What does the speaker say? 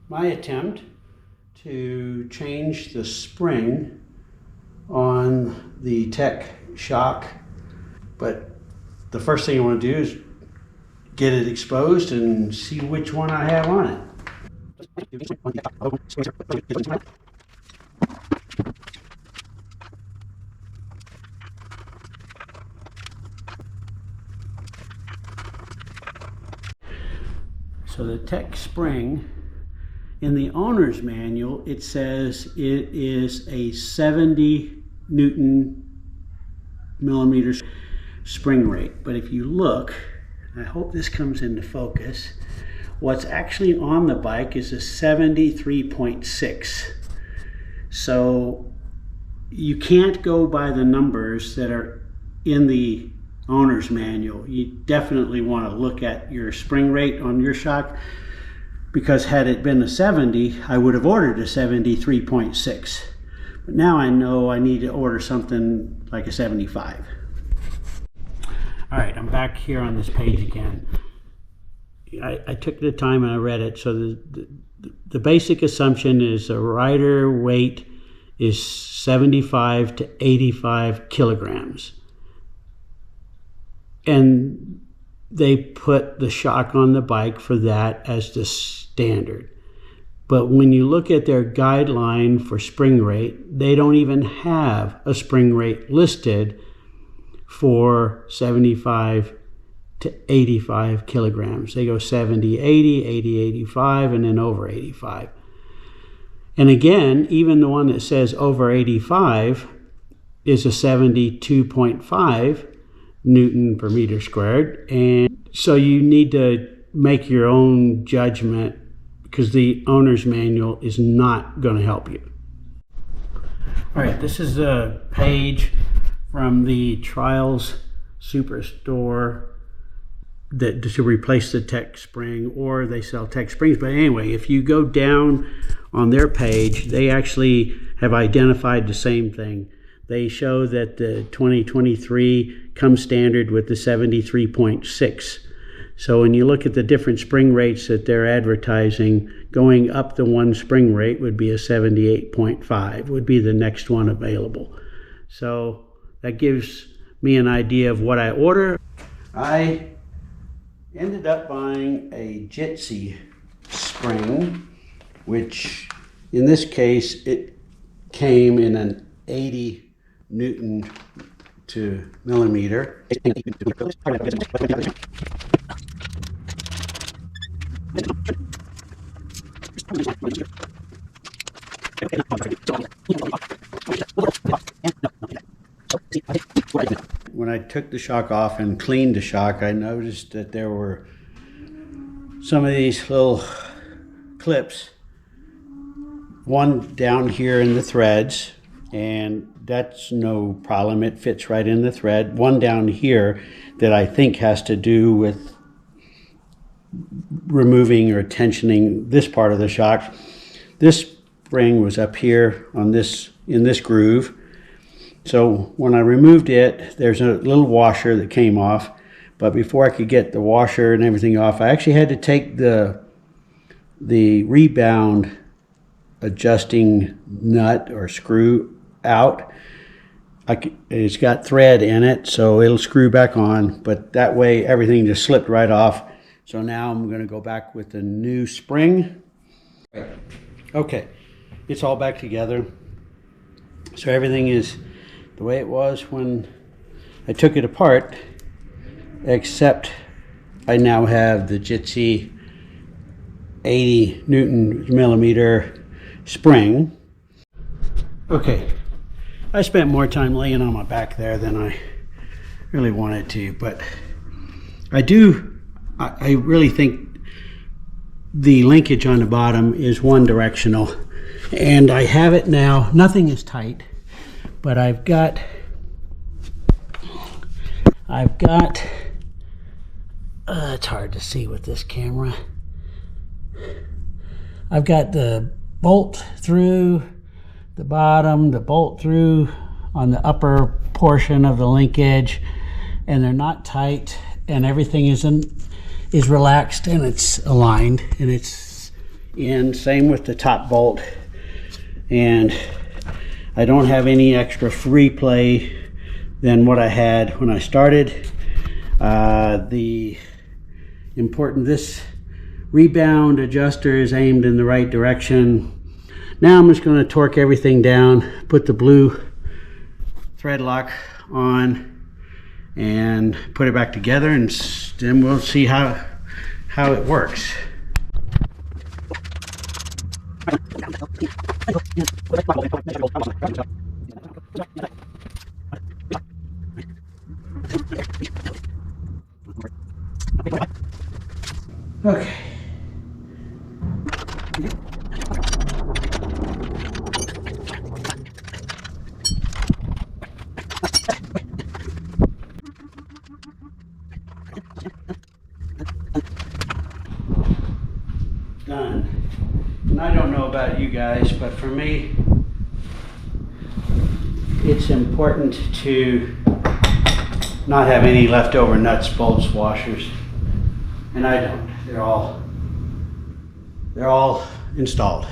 my attempt to change the spring on the Tech shock, but the first thing I want to do is get it exposed and see which one I have on it. So the Tech spring, in the owner's manual, it says it is a 70 Newton millimeters spring rate. But if you look, I hope this comes into focus, what's actually on the bike is a 73.6. So you can't go by the numbers that are in the owner's manual. You definitely want to look at your spring rate on your shock, because had it been a 70, I would have ordered a 73.6. But now I know I need to order something like a 75. All right, I'm back here on this page again. I took the time and I read it. So the basic assumption is a rider weight is 75 to 85 kilograms. And they put the shock on the bike for that as the standard. But when you look at their guideline for spring rate, they don't even have a spring rate listed for 75 to 85 kilograms. They go 70, 80, 80, 85, and then over 85. And again, even the one that says over 85 is a 72.5 Newton per meter squared. And so you need to make your own judgment, because the owner's manual is not going to help you. All right, this is a page from the Trials Superstore that to replace the Tech spring, or they sell Tech springs. But anyway, if you go down on their page, they actually have identified the same thing. They show that the 2023 comes standard with the 73.6. So when you look at the different spring rates that they're advertising, going up the one spring rate would be a 78.5, would be the next one available. So that gives me an idea of what I order. I ended up buying a Jitsi spring, which in this case, it came in an 80 Newton to millimeter. When I took the shock off and cleaned the shock, I noticed that there were some of these little clips, one down here in the threads, and that's no problem, it fits right in the thread. One down here that I think has to do with removing or tensioning this part of the shock. This spring was up here on this, in this groove. So when I removed it, there's a little washer that came off, but before I could get the washer and everything off, I actually had to take the rebound adjusting nut or screw out. It's got thread in it, so it'll screw back on, but that way everything just slipped right off. So now I'm going to go back with the new spring. Okay, it's all back together. So everything is the way it was when I took it apart, except I now have the Jitsi 80 Newton millimeter spring. Okay, I spent more time laying on my back there than I really wanted to, but I really think the linkage on the bottom is one directional, and I have it now. Nothing is tight, but I've got it's hard to see with this camera. I've got the bolt through the bottom, the bolt through on the upper portion of the linkage, and they're not tight, and everything is relaxed and it's aligned, and it's in, same with the top bolt, and I don't have any extra free play than what I had when I started. This rebound adjuster is aimed in the right direction. Now I'm just going to torque everything down, put the blue thread lock on, and put it back together, and then we'll see how it works. Okay. Done. And I don't know about you guys, but for me, it's important to not have any leftover nuts, bolts, washers, and I don't. They're all installed.